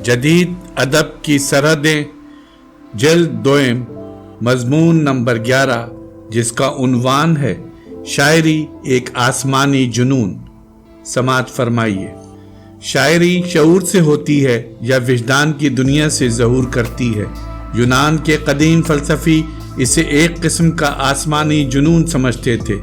जदीद अदब की सरहदें, जल्द दोयम, मजमून नंबर 11, जिसका उन्वान है शायरी एक आसमानी जुनून। समाअत फरमाइए। शायरी शऊर से होती है या विजदान की दुनिया से ज़हूर करती है। यूनान के कदीम फ़लसफ़ी इसे एक किस्म का आसमानी जुनून समझते थे।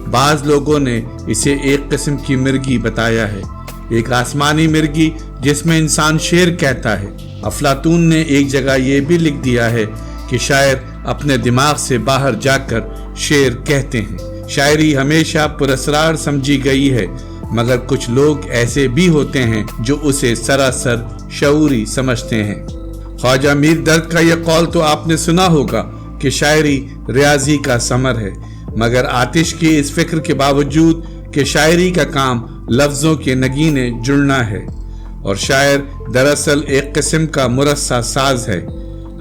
बाज़ लोगों ने इसे एक किस्म की मिर्गी बताया है, एक आसमानी मिर्गी जिसमें इंसान शेर कहता है। अफलातून ने एक जगह ये भी लिख दिया है कि शायर अपने दिमाग से बाहर जाकर शेर कहते हैं। शायरी हमेशा पुरस्रार समझी गई है, मगर कुछ लोग ऐसे भी होते हैं जो उसे सरासर शऊरी समझते हैं। ख्वाजा मीर दर्द का यह कौल तो आपने सुना होगा कि शायरी रियाजी का समर है, मगर आतिश की इस फिक्र के बावजूद कि शायरी का काम लफ्ज़ों के नगीने जुड़ना है और शायर दरअसल एक किस्म का मुरस्सा साज है।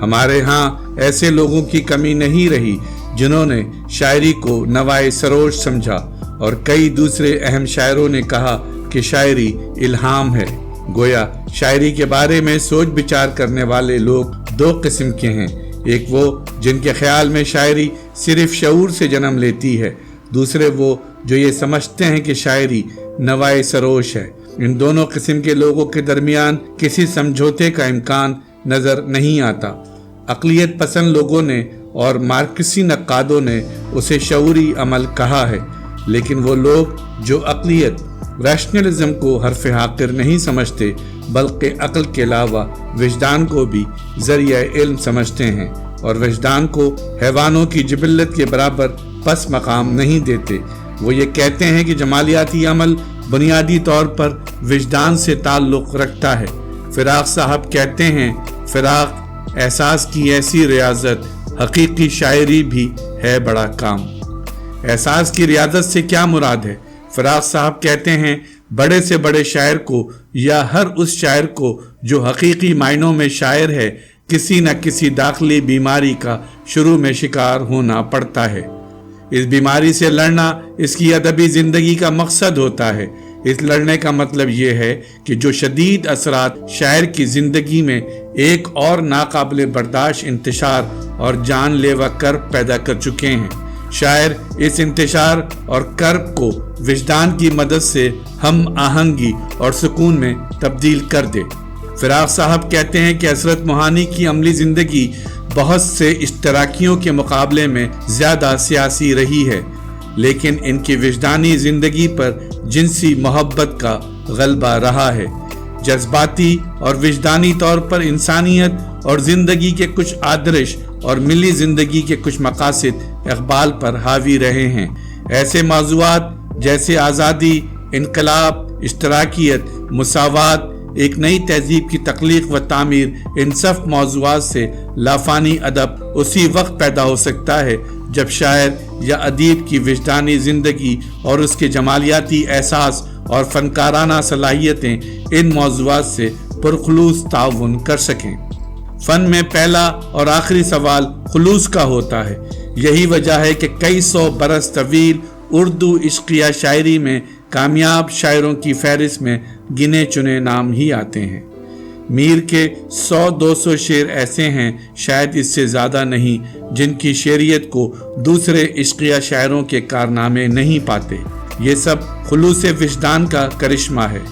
हमारे यहाँ ऐसे लोगों की कमी नहीं रही जिन्होंने शायरी को नवाए सरोज समझा, और कई दूसरे अहम शायरों ने कहा कि शायरी इल्हाम है। गोया शायरी के बारे में सोच विचार करने वाले लोग दो किस्म के हैं, एक वो जिनके ख्याल में शायरी सिर्फ शऊर से जन्म लेती है, दूसरे वो जो ये समझते हैं कि शायरी नवाए सरोश है। इन दोनों किस्म के लोगों के दरमियान किसी समझौते का इम्कान नजर नहीं आता। अक़लियत पसंद लोगों ने और मार्क्सी नक्कादों ने उसे शऊरी अमल कहा है, लेकिन वो लोग जो अक़लियत रैशनलिज्म को हर्फ हाकिर नहीं समझते, बल्कि अक्ल के अलावा विजदान को भी ज़रिया इल्म समझते हैं और विजदान को हैवानों की जिबिल्लत के बराबर पस मकाम नहीं देते। वो ये कहते हैं कि जमालियाती अमल बुनियादी तौर पर विजदान से ताल्लुक़ रखता है। फ़िराक़ साहब कहते हैं, फ़िराक़ एहसास की ऐसी रियाजत, हकीकी शायरी भी है बड़ा काम। एहसास की रियाजत से क्या मुराद है? फ़िराक़ साहब कहते हैं, बड़े से बड़े शायर को या हर उस शायर को जो हकीकी मायनों में शायर है, किसी न किसी दाखिली बीमारी का शुरू में शिकार होना पड़ता है। इस बीमारी से लड़ना इसकी अदबी ज़िंदगी का मकसद होता है। इस लड़ने का मतलब ये है कि जो शदीद असरात शायर की ज़िंदगी में एक और नाकाबिल बर्दाश्त इंतशार और जानलेवा कर्ब पैदा कर चुके हैं, शायर इस इंतशार और कर्ब को विजदान की मदद से हम आहंगी और सुकून में तब्दील कर दे। फ़िराक़ साहब कहते हैं कि हज़रत मोहानी की अमली ज़िंदगी बहुत से इश्तराकियों के मुकाबले में ज़्यादा सियासी रही है, लेकिन इनकी विजदानी ज़िंदगी पर जिनसी मोहब्बत का गलबा रहा है। जज्बाती और विजदानी तौर पर इंसानियत और ज़िंदगी के कुछ आदर्श और मिली ज़िंदगी के कुछ मकासद इक़बाल पर हावी रहे हैं। ऐसे मौज़ूआत जैसे आज़ादी, इनकलाब, इश्तराकियत, मुसावात, एक नई तहजीब की तख्लीक व तामीर, इन सब मौज़ूआत से लाफानी अदब उसी वक्त पैदा हो सकता है जब शायर या अदीब की विजदानी ज़िंदगी और उसके जमालियाती एहसास और फ़नकाराना सलाहियतें इन मौज़ूआत से पुरखुलूस ताउन कर सकें। फ़न में पहला और आखिरी सवाल खुलूस का होता है। यही वजह है कि कई सौ बरस तवील उर्दू इश्किया शायरी में कामयाब शायरों की फहरिस्त में गिने चुने नाम ही आते हैं। मीर के 100-200 शेर ऐसे हैं, शायद इससे ज़्यादा नहीं, जिनकी शेरियत को दूसरे इश्किया शायरों के कारनामे नहीं पाते। ये सब खुलूस विजदान का करिश्मा है।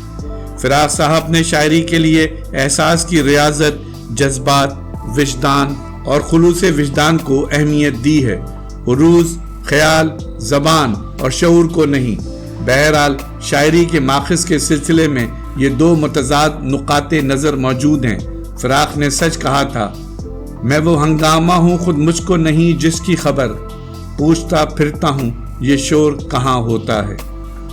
फ़िराक़ साहब ने शायरी के लिए एहसास की रियाजत, जज्बात, विजदान और खुलूस विजदान को अहमियत दी है, उरूज़, ख़याल, ज़बान और शऊर को नहीं। बहरहाल शायरी के माखज़ के सिलसिले में ये दो मुतज़ाद नुक़ाते नज़र मौजूद हैं। फ़िराक़ ने सच कहा था, मैं वो हंगामा हूँ खुद मुझको नहीं जिसकी खबर, पूछता फिरता हूँ ये शोर कहाँ होता है।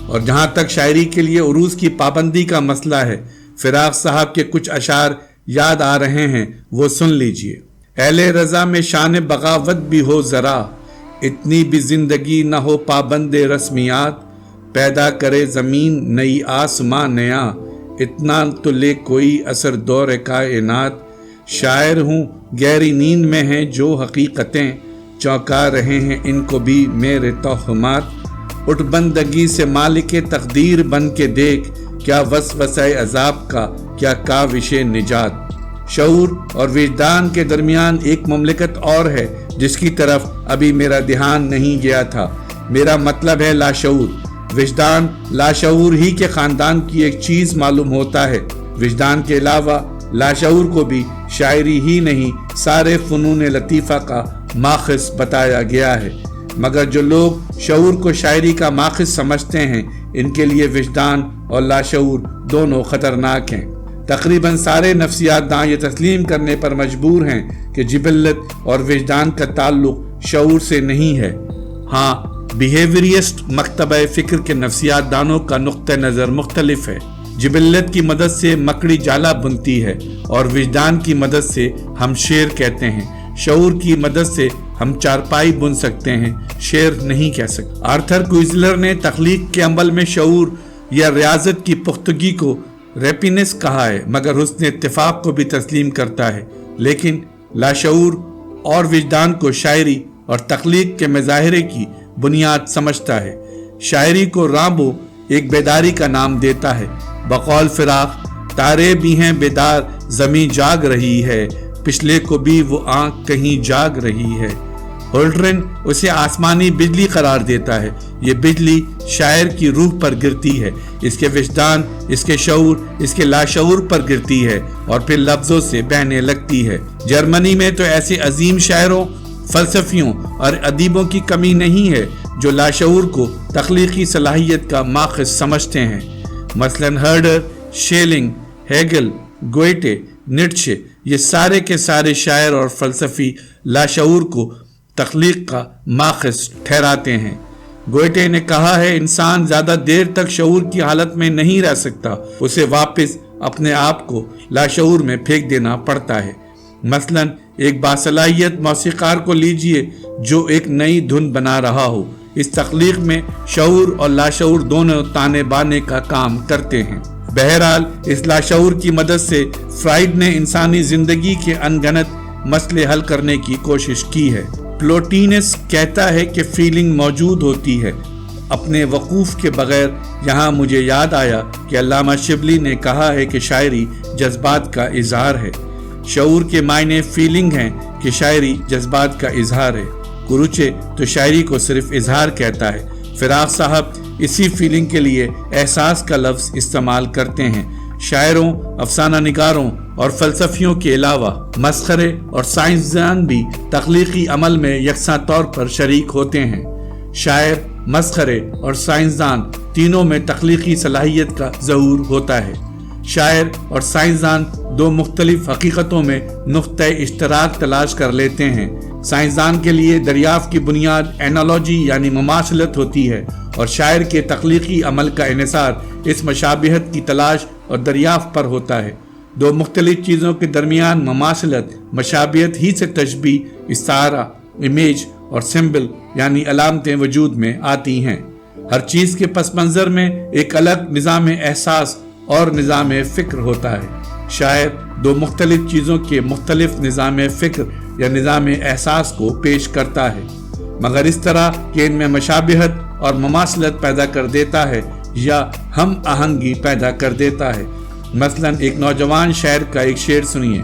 और जहाँ तक शायरी के लिए उरूज़ की पाबंदी का मसला है, फ़िराक़ साहब के कुछ अशार याद आ रहे हैं, वो सुन लीजिए। अहले रज़ा में शान बगावत भी हो ज़रा, इतनी भी ज़िंदगी न हो पाबंदे रस्मियात, पैदा करे ज़मीन नई आसमां नया, इतना तो ले कोई असर दौर कायनात। शायर हूँ गहरी नींद में हैं जो हकीकतें, चौंका रहे हैं इनको भी मेरे तोहमात। उठ बंदगी से मालिक तकदीर बन के देख, क्या वसवसे अजाब का क्या काविशे निजात। شعور اور وجدان کے درمیان ایک مملکت اور ہے جس کی طرف ابھی میرا دھیان نہیں گیا تھا۔ میرا مطلب ہے لاشعور۔ وجدان لاشعور ہی کے خاندان کی ایک چیز معلوم ہوتا ہے۔ وجدان کے علاوہ لاشعور کو بھی شاعری ہی نہیں سارے فنون لطیفہ کا ماخذ بتایا گیا ہے، مگر جو لوگ شعور کو شاعری کا ماخذ سمجھتے ہیں ان کے لیے وجدان اور لاشعور دونوں خطرناک ہیں۔ تقریباً سارے نفسیات داں یہ تسلیم کرنے پر مجبور ہیں کہ جبلت اور وجدان کا تعلق شعور سے نہیں ہے۔ ہاں، بیہیویرسٹ مکتبہ فکر کے نفسیات دانوں کا نقطہ نظر مختلف ہے۔ جبلت کی مدد سے مکڑی جالا بنتی ہے اور وجدان کی مدد سے ہم شعر کہتے ہیں۔ شعور کی مدد سے ہم چارپائی بن سکتے ہیں، شعر نہیں کہہ سکتے۔ آرتھر کوئزلر نے تخلیق کے عمل میں شعور یا ریاضت کی پختگی کو ریپینس کہا ہے، مگر حسن اتفاق کو بھی تسلیم کرتا ہے، لیکن لاشعور اور وجدان کو شاعری اور تخلیق کے مظاہرے کی بنیاد سمجھتا ہے۔ شاعری کو رامبو ایک بیداری کا نام دیتا ہے۔ بقول فراق، تارے بھی ہیں بیدار زمیں جاگ رہی ہے، پچھلے کو بھی وہ آنکھ کہیں جاگ رہی ہے۔ ہولڈرن اسے آسمانی بجلی قرار دیتا ہے۔ یہ بجلی شاعر کی روح پر گرتی ہے، اس کے وجدان، اس کے شعور، اس کے لاشعور پر گرتی ہے اور پھر لفظوں سے بہنے لگتی ہے۔ جرمنی میں تو ایسے عظیم شاعروں، فلسفیوں اور ادیبوں کی کمی نہیں ہے جو لاشعور کو تخلیقی صلاحیت کا ماخذ سمجھتے ہیں۔ مثلاً ہرڈر، شیلنگ، ہیگل، گوئٹے، نیٹشے، یہ سارے کے سارے شاعر اور فلسفی لاشعور کو تخلیق کا ماخذ ٹھہراتے ہیں۔ گوئٹے نے کہا ہے، انسان زیادہ دیر تک شعور کی حالت میں نہیں رہ سکتا، اسے واپس اپنے آپ کو لاشعور میں پھینک دینا پڑتا ہے۔ مثلاً ایک باصلاحیت موسیقار کو لیجئے جو ایک نئی دھن بنا رہا ہو، اس تخلیق میں شعور اور لاشعور دونوں تانے بانے کا کام کرتے ہیں۔ بہرحال اس لاشعور کی مدد سے فرائیڈ نے انسانی زندگی کے انگنت مسئلے حل کرنے کی کوشش کی ہے۔ پلوٹینس کہتا ہے کہ فیلنگ موجود ہوتی ہے اپنے وقوف کے بغیر۔ یہاں مجھے یاد آیا کہ علامہ شبلی نے کہا ہے کہ شاعری جذبات کا اظہار ہے۔ شعور کے معنی فیلنگ ہیں کہ شاعری جذبات کا اظہار ہے۔ کروچے تو شاعری کو صرف اظہار کہتا ہے۔ فراق صاحب اسی فیلنگ کے لیے احساس کا لفظ استعمال کرتے ہیں۔ شاعروں، افسانہ نگاروں اور فلسفیوں کے علاوہ مسخرے اور سائنسدان بھی تخلیقی عمل میں یکساں طور پر شریک ہوتے ہیں۔ شاعر، مسخرے اور سائنسدان تینوں میں تخلیقی صلاحیت کا ظہور ہوتا ہے۔ شاعر اور سائنسدان دو مختلف حقیقتوں میں نقطہ اشتراک تلاش کر لیتے ہیں۔ سائنسدان کے لیے دریافت کی بنیاد اینالوجی یعنی مماثلت ہوتی ہے اور شاعر کے تخلیقی عمل کا انحصار اس مشابہت کی تلاش اور دریافت پر ہوتا ہے۔ دو مختلف چیزوں کے درمیان مماثلت، مشابہت ہی سے تشبیہ، استعارہ، امیج اور سمبل یعنی علامتیں وجود میں آتی ہیں۔ ہر چیز کے پس منظر میں ایک الگ نظام احساس اور نظام فکر ہوتا ہے۔ شاعر دو مختلف چیزوں کے مختلف نظام فکر یا نظام احساس کو پیش کرتا ہے، مگر اس طرح کہ ان میں مشابہت اور مماثلت پیدا کر دیتا ہے یا ہم آہنگی پیدا کر دیتا ہے۔ مثلاً ایک نوجوان شاعر کا ایک شعر سنیے۔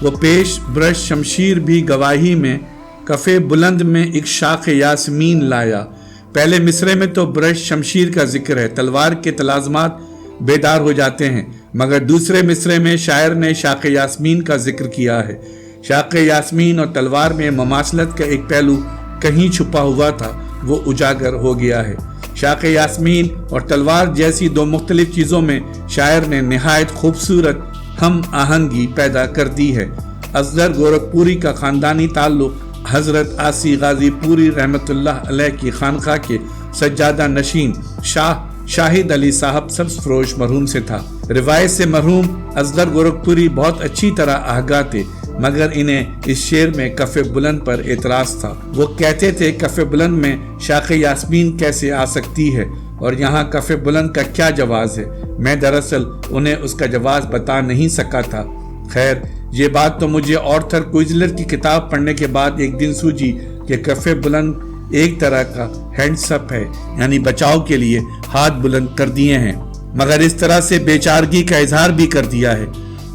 وہ پیش برش شمشیر بھی گواہی میں، کفے بلند میں ایک شاخ یاسمین لایا۔ پہلے مصرے میں تو برش شمشیر کا ذکر ہے، تلوار کے تلازمات بیدار ہو جاتے ہیں، مگر دوسرے مصرے میں شاعر نے شاخ یاسمین کا ذکر کیا ہے۔ شاخ یاسمین اور تلوار میں مماثلت کا ایک پہلو کہیں چھپا ہوا تھا، وہ اجاگر ہو گیا ہے۔ شاخ یاسمین اور تلوار جیسی دو مختلف چیزوں میں شاعر نے نہایت خوبصورت ہم آہنگی پیدا کر دی ہے۔ اصغر گورکھپوری کا خاندانی تعلق حضرت آسی غازی پوری رحمت اللہ علیہ کی خانقاہ کے سجادہ نشین شاہ شاہد علی صاحب سبز فروش مرحوم سے تھا۔ روایت سے مرحوم اصغر گورکھپوری بہت اچھی طرح آگاہ تھے، مگر انہیں اس شعر میں کف بلند پر اعتراض تھا۔ وہ کہتے تھے کف بلند میں شاخ یاسمین کیسے آ سکتی ہے اور یہاں کف بلند کا کیا جواز ہے؟ میں دراصل انہیں اس کا جواز بتا نہیں سکا تھا۔ خیر، یہ بات تو مجھے آرتھر کوئزلر کی کتاب پڑھنے کے بعد ایک دن سوجھی کہ کف بلند ایک طرح کا ہینڈس اپ ہے، یعنی بچاؤ کے لیے ہاتھ بلند کر دیے ہیں، مگر اس طرح سے بے چارگی کا اظہار بھی کر دیا ہے۔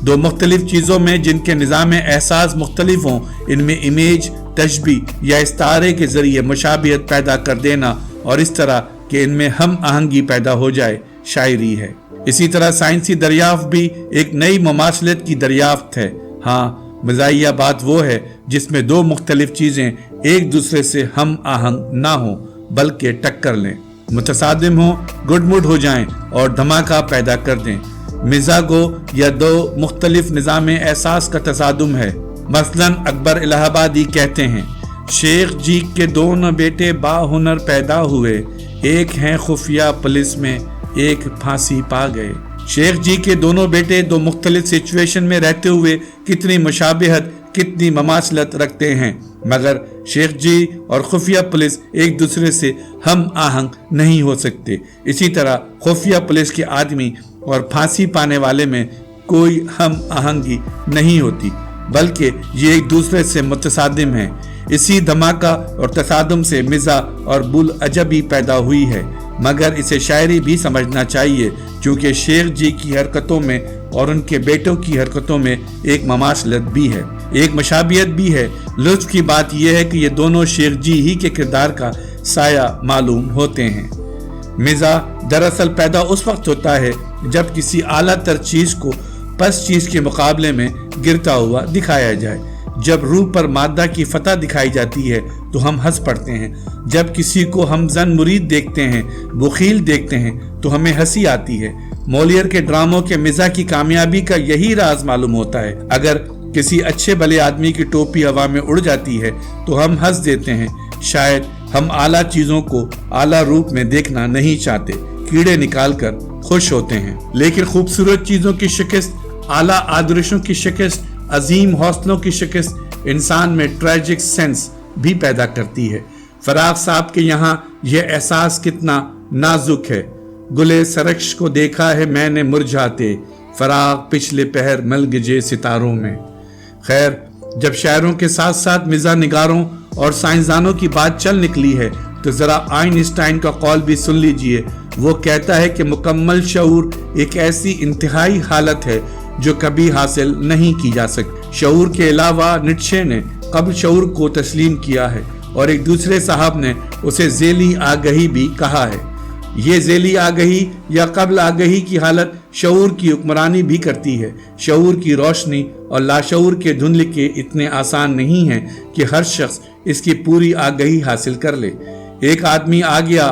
दो मुख्तलिफ चीज़ों में जिनके निज़ाम एहसास मुख्तलिफ हों, इनमें इमेज, तशबीह या इस्तारे के ज़रिए मुशाबियत पैदा कर देना और इस तरह कि इनमें हम आहंगी पैदा हो जाए, शायरी है। इसी तरह साइंसी दरियाफ्त भी एक नई ममासलत की दरियाफ्त है। हाँ, मज़ाहिया बात वो है जिसमें दो मुख्तलिफ चीज़ें एक दूसरे से हम आहंग ना हो बल्कि टक्कर लें, मुतसादिम हो, गुडमुड हो जाएं और धमाका पैदा कर दें। मिजागो या दो मुख्तलिफ निज़ाम एहसास का तसादुम है। मसलन अकबर इलाहाबादी कहते हैं, शेख जी के दोनों बेटे बाहुनर पैदा हुए, एक हैं खुफिया पुलिस में, एक फांसी पा गए। शेख जी के दोनों बेटे दो मुख्तलिफ सिचुएशन में रहते हुए कितनी मुशाबिहत, कितनी ममासलत रखते हैं, मगर शेख जी और खुफिया पुलिस एक दूसरे से हम आहंग नहीं हो सकते। इसी तरह खुफिया पुलिस के आदमी और फांसी पाने वाले में कोई हम आहंगी नहीं होती, बल्कि ये एक दूसरे से मुतसादिम हैं। इसी धमाका और तसादुम से मिज़ा और बुल अजबी पैदा हुई है, मगर इसे शायरी भी समझना चाहिए, क्योंकि शेख जी की हरकतों में और उनके बेटों की हरकतों में एक ममासलत भी है, एक मशाबियत भी है। लुत्फ की बात यह है कि ये दोनों शेख जी ही के किरदार का साया मालूम होते हैं। मिज़ा दरअसल पैदा उस वक्त होता है जब किसी आला तर चीज़ को पस चीज़ के मुकाबले में गिरता हुआ दिखाया जाए। जब रूह पर मादा की फतह दिखाई जाती है तो हम हंस पड़ते हैं। जब किसी को हम जन मुरीद देखते हैं, बुखील देखते हैं, तो हमें हंसी आती है। मोलियर के ड्रामों के मिज़ा की कामयाबी का यही राज मालूम होता है। अगर किसी अच्छे भले आदमी की टोपी हवा में उड़ जाती है तो हम हंस देते हैं। शायद हम आला चीज़ों को आला रूप में देखना नहीं चाहते, कीड़े निकालकर खुश होते हैं। लेकिन खूबसूरत चीज़ों की शिकस्त, आला आदर्शों की शिकस्त, अजीम हौसलों की शिकस्त इंसान में ट्रेजिक सेंस भी पैदा करती है। फराग साहब के यहाँ यह एहसास कितना नाजुक है। गुले सरक्श को देखा है मैंने मुरझाते, फराग पिछले पहर मल गिजे सितारों में। खैर, जब शायरों के साथ साथ मिज़ा निगारों और साइंसदानों की बात चल निकली है तो जरा आइंस्टाइन का कौल भी सुन लीजिए। वो कहता है कि मुकम्मल शऊर एक ऐसी इंतहाई हालत है जो कभी हासिल नहीं की जा सकती। शऊर के अलावा नीत्शे ने कब्ल शऊर को तस्लीम किया है और एक दूसरे साहब ने उसे ज़ेली आगही भी कहा है। ये ज़ेली आगही या कब्ल आगही की हालत शऊर की हुक्मरानी भी करती है। शऊर की रोशनी और लाशऊर के धुंधले इतने आसान नहीं हैं कि हर शख्स इसकी पूरी आगही हासिल कर ले। एक आदमी आ गया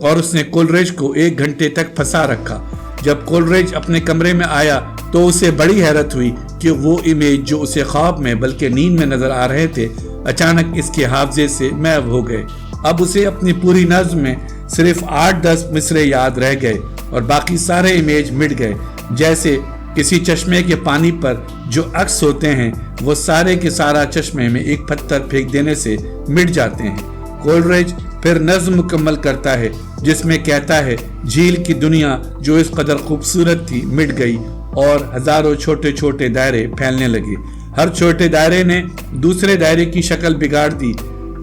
और उसने कोलरेज को 1 घंटे तक फंसा रखा। जब कोलरेज अपने कमरे में आया तो उसे बड़ी हैरत हुई कि वो इमेज जो उसे ख्वाब में बल्कि नींद में नजर आ रहे थे अचानक इसके हाफजे से महव हो गए। अब उसे अपनी पूरी नज़्म में सिर्फ 8-10 मिसरे याद रह गए और बाकी सारे इमेज मिट गए। जैसे किसी चश्मे के पानी पर जो अक्स होते हैं वो सारे के सारा चश्मे में एक पत्थर फेंक देने से मिट जाते हैं। कोलरेज फिर नज़्म मुकम्मल करता है जिसमें कहता है, झील की दुनिया जो इस कदर खूबसूरत थी मिट गई और हजारों छोटे छोटे दायरे फैलने लगे। हर छोटे दायरे ने दूसरे दायरे की शक्ल बिगाड़ दी।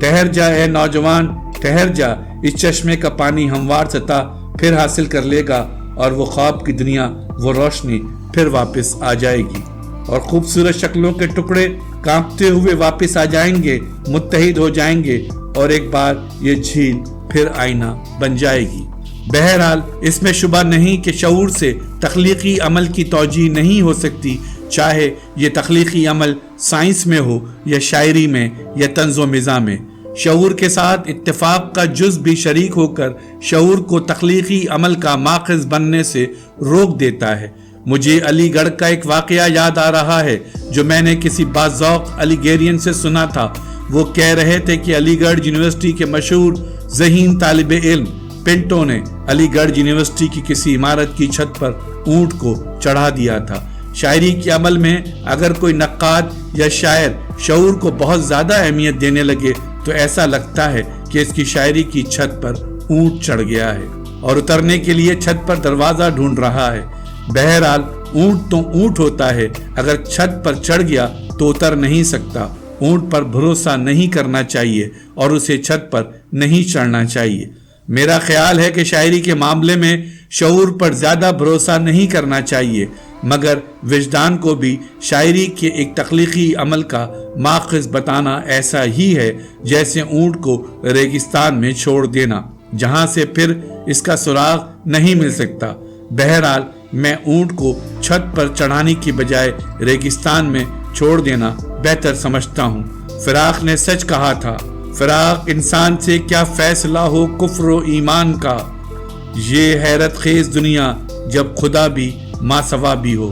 ठहर जा ए नौजवान, ठहर जा, इस चश्मे का पानी हमवार सतह फिर हासिल कर लेगा और वो ख्वाब की दुनिया, वो रोशनी फिर वापस आ जाएगी और खूबसूरत शक्लों के टुकड़े कांपते हुए वापस आ जाएंगे, मुत्तहिद हो जाएंगे और एक बार ये झील फिर आईना बन जाएगी। बहरहाल इसमें शुबा नहीं कि शऊर से तख्लीकी अमल की तौजीह नहीं हो सकती, चाहे ये तख्लीकी अमल साइंस में हो या शायरी में या तंज़ो मिज़ा में। शऊर के साथ इत्तेफाक का जुज़ भी शरीक होकर शऊर को तख्लीकी अमल का माखज़ बनने से रोक देता है। मुझे अलीगढ़ का एक वाक़या याद आ रहा है जो मैंने किसी बाज़ौक़ अलीगेरियन से सुना था। वो कह रहे थे कि अलीगढ़ यूनिवर्सिटी के मशहूर ज़हीन तालिब इल्म पिंटो ने अलीगढ़ यूनिवर्सिटी की किसी इमारत की छत पर ऊंट को चढ़ा दिया था। शायरी के अमल में अगर कोई नक्काद या शायर शऊर को बहुत ज़्यादा अहमियत देने लगे तो ऐसा लगता है कि इसकी शायरी की छत पर ऊंट चढ़ गया है और उतरने के लिए छत पर दरवाज़ा ढूंढ रहा है। बहरहाल ऊंट तो ऊंट होता है, अगर छत पर चढ़ गया तो उतर नहीं सकता। ऊंट पर भरोसा नहीं करना चाहिए और उसे छत पर नहीं चढ़ना चाहिए। मेरा ख्याल है कि शायरी के मामले में शऊर पर ज़्यादा भरोसा नहीं करना चाहिए। مگر وجدان کو بھی شاعری کے ایک تخلیقی عمل کا ماخذ بتانا ایسا ہی ہے جیسے اونٹ کو ریگستان میں چھوڑ دینا، جہاں سے پھر اس کا سراغ نہیں مل سکتا۔ بہرحال میں اونٹ کو چھت پر چڑھانے کی بجائے ریگستان میں چھوڑ دینا بہتر سمجھتا ہوں۔ فراق نے سچ کہا تھا، فراق انسان سے کیا فیصلہ ہو کفر و ایمان کا، یہ حیرت خیز دنیا جب خدا بھی ماسوا بھی ہو۔